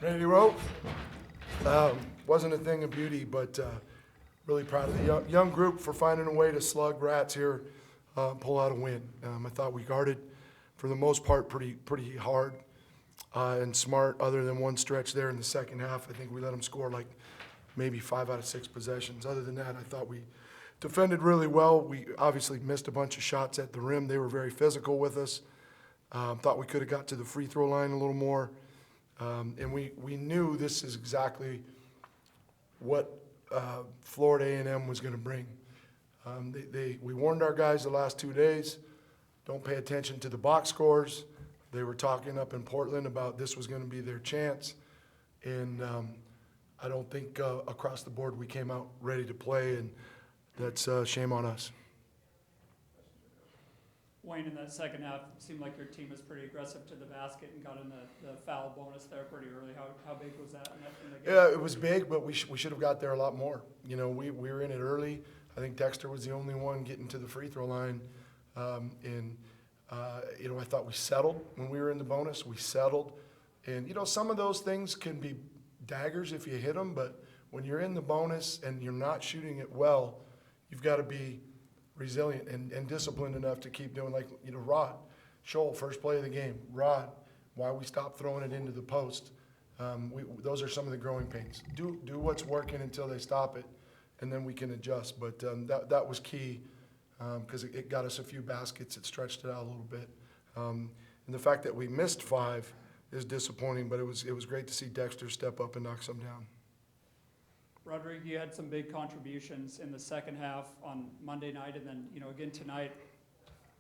Ready to roll? Wasn't a thing of beauty, but really proud of the young group for finding a way to slug rats here, pull out a win. I thought we guarded, for the most part, pretty hard and smart. Other than one stretch there in the second half, I think we let them score like maybe 5 out of 6 possessions. Other than that, I thought we defended really well. We obviously missed a bunch of shots at the rim. They were very physical with us. Thought we could have got to the free throw line a little more. And we knew this is exactly what Florida A&M was going to bring. We warned our guys the last 2 days, don't pay attention to the box scores. They were talking up in Portland about this was going to be their chance. And I don't think across the board we came out ready to play, and that's shame on us. Wayne, in that second half, it seemed like your team was pretty aggressive to the basket and got in the foul bonus there pretty early. How big was that in the game? Yeah, it was big, but we should have got there a lot more. You know, we were in it early. I think Dexter was the only one getting to the free throw line. You know, I thought we settled when we were in the bonus. We settled. And, you know, some of those things can be daggers if you hit them, but when you're in the bonus and you're not shooting it well, you've got to be resilient and disciplined enough to keep doing, like, you know, Rod, Scholl, first play of the game. Rod, why we stopped throwing it into the post. Those are some of the growing pains. Do what's working until they stop it, and then we can adjust. But that was key because it got us a few baskets. It stretched it out a little bit. And the fact that we missed 5 is disappointing, but it was great to see Dexter step up and knock some down. Rodrigue, you had some big contributions in the second half on Monday night and then, you know, again tonight.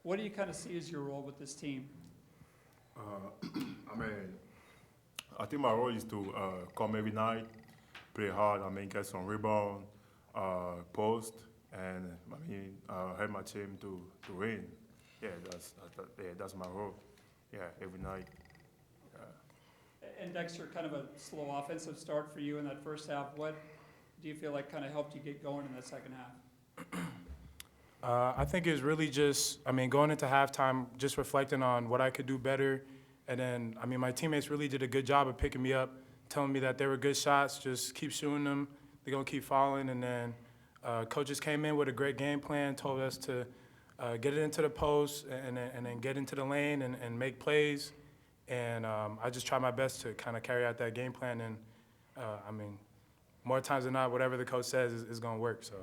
What do you kind of see as your role with this team? I think my role is to come every night, play hard, get some rebound, post, and help my team to win. Yeah, that's my role. Yeah, every night. And Dexter, kind of a slow offensive start for you in that first half. What do you feel like kind of helped you get going in that second half? I think it's really just, going into halftime, just reflecting on what I could do better. And then, my teammates really did a good job of picking me up, telling me that they were good shots, just keep shooting them, they're going to keep falling. And then coaches came in with a great game plan, told us to get it into the post and then get into the lane and make plays. And I just tried my best to kind of carry out that game plan. And, more times than not, whatever the coach says is going to work. So,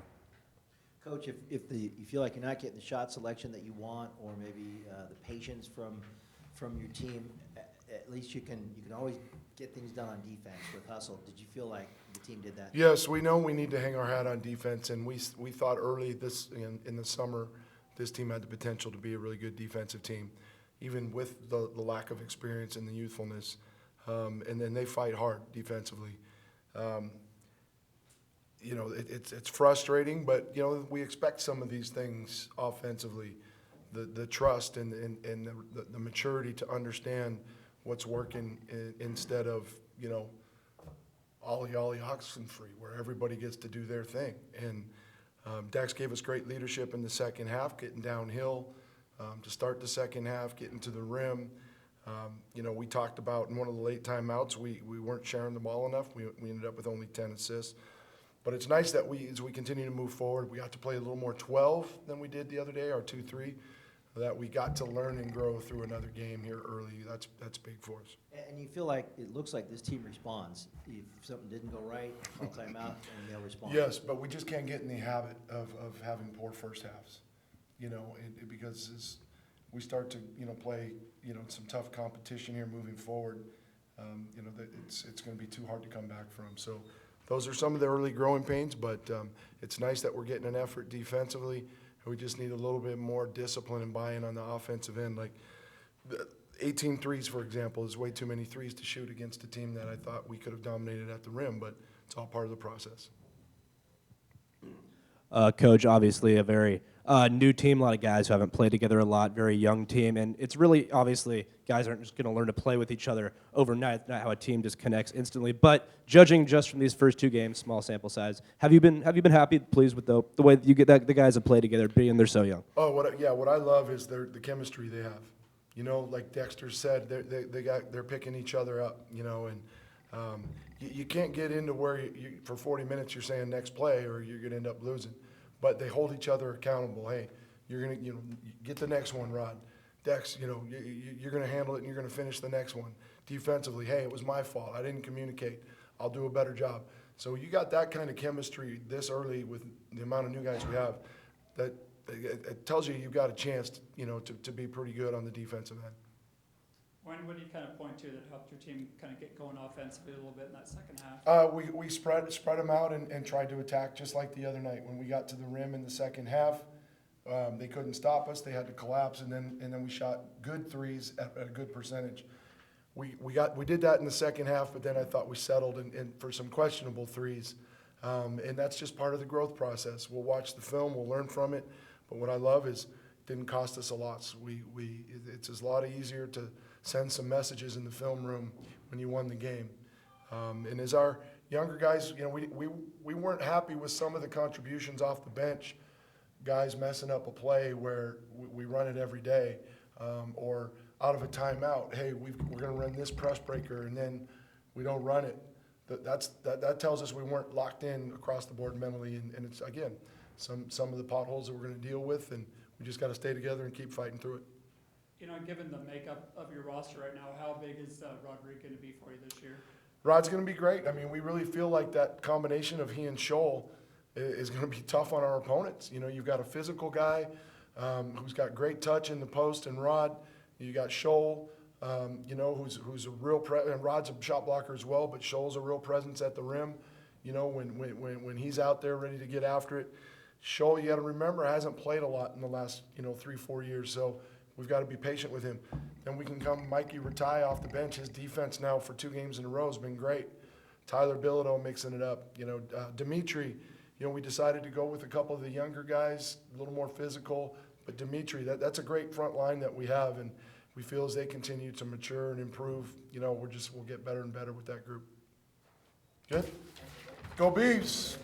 Coach, if you feel like you're not getting the shot selection that you want, or maybe the patience from your team, at least you can always get things done on defense with hustle. Did you feel like the team did that? Yes, we know we need to hang our hat on defense, and we thought early in the summer this team had the potential to be a really good defensive team, even with the lack of experience and the youthfulness. And then they fight hard defensively. You know, it's frustrating, but, you know, we expect some of these things offensively, the trust and the maturity to understand what's working instead of, you know, ollie oxen free, where everybody gets to do their thing. And Dex gave us great leadership in the second half, getting downhill to start the second half, getting to the rim. You know, we talked about in one of the late timeouts, we weren't sharing the ball enough. We ended up with only 10 assists. But it's nice that as we continue to move forward, we got to play a little more 12 than we did the other day, our 2-3, that we got to learn and grow through another game here early. That's big for us. And you feel like it looks like this team responds. If something didn't go right, call timeout, and they'll respond. Yes, but we just can't get in the habit of having poor first halves, you know, because as we start to, you know, play, you know, some tough competition here moving forward, you know, it's going to be too hard to come back from. So those are some of the early growing pains, but it's nice that we're getting an effort defensively. We just need a little bit more discipline and buy-in on the offensive end. Like 18 threes, for example, is way too many threes to shoot against a team that I thought we could have dominated at the rim, but it's all part of the process. Coach, obviously a very new team, a lot of guys who haven't played together a lot, very young team, and it's really, obviously, guys aren't just going to learn to play with each other overnight. It's not how a team just connects instantly. But judging just from these first 2 games, small sample size, have you been happy, pleased with the way that you get the guys that play together, being they're so young? Oh, what I love is the chemistry they have. You know, like Dexter said, they're picking each other up. You know, and You can't get into where for 40 minutes you're saying next play or you're gonna end up losing. But they hold each other accountable. Hey, you're gonna, get the next one, Rod. Dex, you're gonna handle it and you're gonna finish the next one. Defensively, hey, it was my fault. I didn't communicate. I'll do a better job. So you got that kind of chemistry this early with the amount of new guys we have, that it tells you you've got a chance, to be pretty good on the defensive end. What do you kind of point to that helped your team kind of get going offensively a little bit in that second half? We spread them out and tried to attack just like the other night. When we got to the rim in the second half, they couldn't stop us. They had to collapse, and then we shot good threes at a good percentage. We did that in the second half, but then I thought we settled in for some questionable threes, and that's just part of the growth process. We'll watch the film, we'll learn from it, but what I love is it didn't cost us a lot. So it's a lot easier to send some messages in the film room when you won the game. And as our younger guys, we weren't happy with some of the contributions off the bench, guys messing up a play where we run it every day, or out of a timeout, hey, we're going to run this press breaker, and then we don't run it. That tells us we weren't locked in across the board mentally, and it's, again, some of the potholes that we're going to deal with, and we just got to stay together and keep fighting through it. Given the makeup of your roster right now, how big is Roderick going to be for you this year? Rod's going to be great. I mean, we really feel like that combination of he and Scholl is going to be tough on our opponents. You've got a physical guy who's got great touch in the post, and Rod. You got Scholl, who's a real and Rod's a shot blocker as well, but Scholl's a real presence at the rim. When he's out there ready to get after it. Scholl, you got to remember, hasn't played a lot in the last 3-4 years, so we've got to be patient with him. Then we can come Mikey Ratai off the bench. His defense now for 2 games in a row has been great. Tyler Bilodeau mixing it up. Dimitri, we decided to go with a couple of the younger guys, a little more physical. But Dimitri, that's a great front line that we have, and we feel as they continue to mature and improve, we'll get better and better with that group. Good? Go Beavs!